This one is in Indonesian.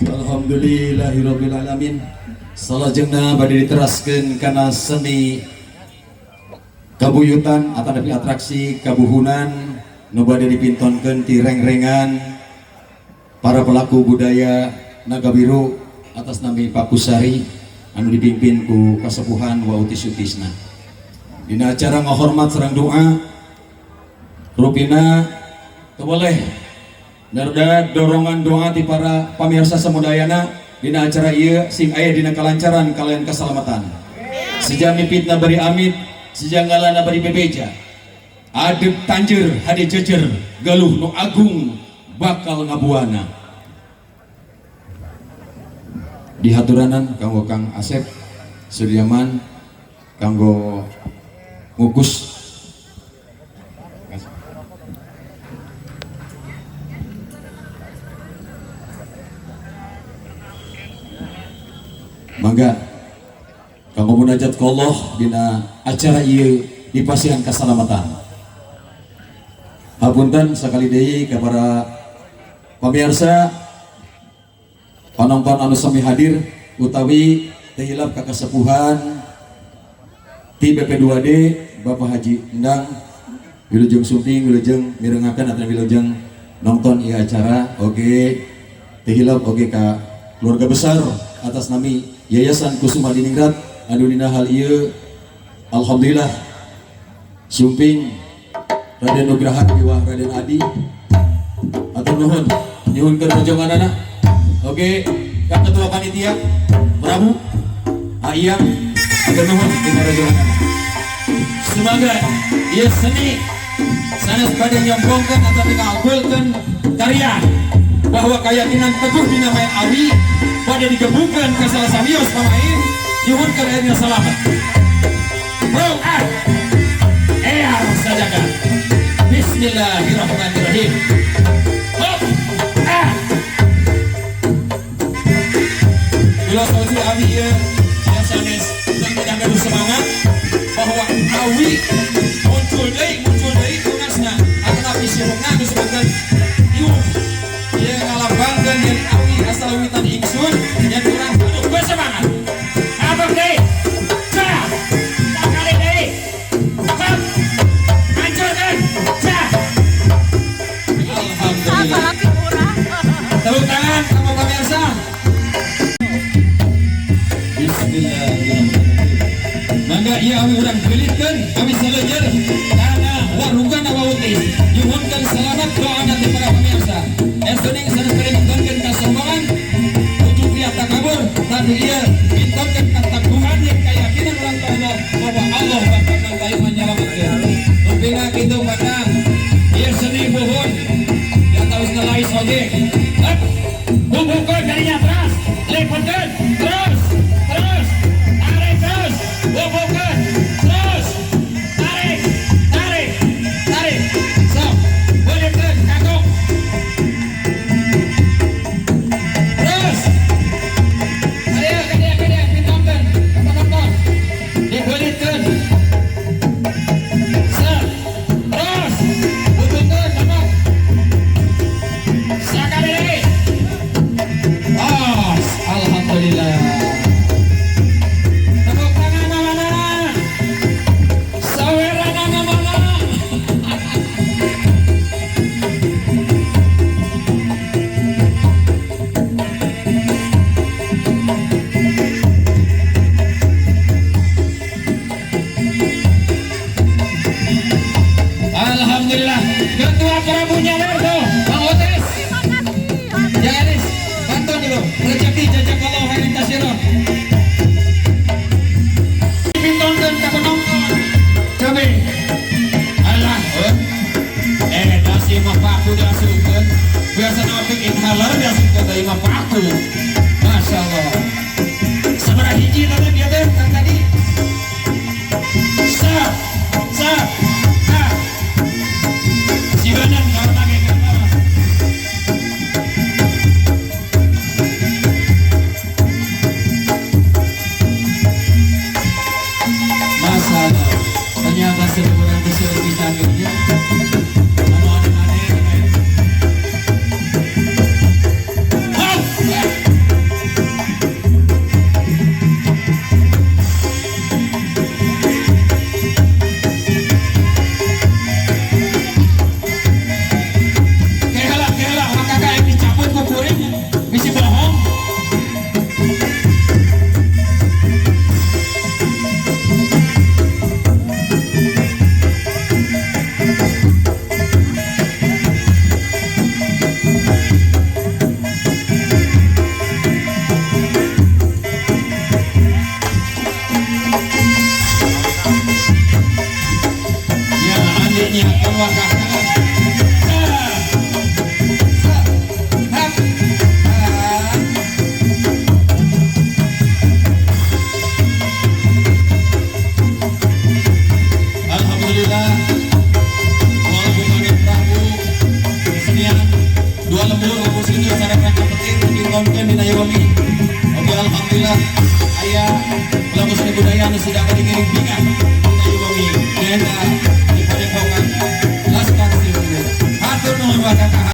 Alhamdulillahirabbil alamin. Salajengna bade diteraskeun kana seni kabuyutan atau dari atraksi kabuhunan nu bade dipintonkeun ti reng-rengan para pelaku budaya Nagabiru atas nama Pak Kusari anu dipimpin ku kasepuhan wa utis-utisna. Dina acara ngahormat sareng doa rupina teu boleh darda dorongan doa ti para pamirsa samudayana dina acara ieu sing aya dina kalancaran kalian keselamatan. Sejami fitnah bari amit, sejanggalana bari bebeja. Adep tanjeur hade jejer galuh nu agung bakal ngabuana. Di haturanan kanggo Kang Asep Suryaman kanggo ngukus mangga kanggo munajat ka Allah dina acara ieu dipasihan keselamatan. Hapunten sakali deui ka para pamirsa panonton anu sami hadir utawi teu hilap ka kasepuhan ti BP2D Bapak Haji Endang wilujeng sumping wilujeng mirengaken atau wilujeng nonton ieu acara oge teu hilap oge ka keluarga besar atas nami Yayasan Kusuma Diningrat anu dina hal ieu alhamdulillah sumping Raden Nugraha Wiwah Raden Adi atur nuhun nyuhunkeun perjuanganana. Oke Kang Ketua Panitia Prabu Ayam atur nuhun dina perjuanganana. Semoga ieu seni sanes bade nyompongkeun atawi ngagulkeun karya bahwa keyakinan teguh dina main awi pada digebukan ke salah samios pamain nyuhun keadaannya selamat bro sajaga bismillahirrahmanirrahim bila sausi awi ya sanes dan menjaga semangat bahwa awi muncul dari tunasna akan api sirupna disebutkan yuk dia ngalambangkan yang awi asal witan ingsun yang kurang aduh bersemangat abang deh cah kali deh abang hancurkan cah alhamdulillah tepuk tangan sama pemirsa bismillahirrahmanirrahim mangga iya awi urang gelitkeun awi saleujeur kana warunggan awautis nyuhunkeun selamat doa nanti para pemirsa esuning sanes bari mengkeun kasombongan tujuh pria takabur tadi ieu mintonkeun kataguhan yang keyakinan urang Allah bahwa Allah bakal nangdayu menyelamatkeun upina kitu maka ieu seni buhun di atas ngelais oge bubukeun dari atas lipatkeun terus tarik terus bubukeun terus tarik sok bolehkeun kagok terus kadang pintonkeun penonton dibulitkeun terus bubukeun kagok sakali deui alhamdulillah tepuk tangan mana sawerana mana alhamdulillah ketua pramunya tuh Bang Otis ya Aris bantu dulu rezeki jajak Allah hari kasiro pintonkeun ka penonton coba alah dasi mah paku diasupkeun biasa opik inhaler diasupkeun tadi mah paku masya Allah sabaraha hiji tadi dia teh kan tadi sibanan karena gegan bawah masalah ternyata sebulan disuruh dicanggungnya anu aneh-aneh Nuhun wakah. Alhamdulillah, walaupun Raden Prabu kesenian dua lembur lembur sini sareng rangka petir ditonton di Nayawangi. Oke, alhamdulillah aya lagu seni budaya nu sudah digiring pingan di Nayawangi. Nenda di Padepokan Laskar Sini. Hatur nuhun wakah.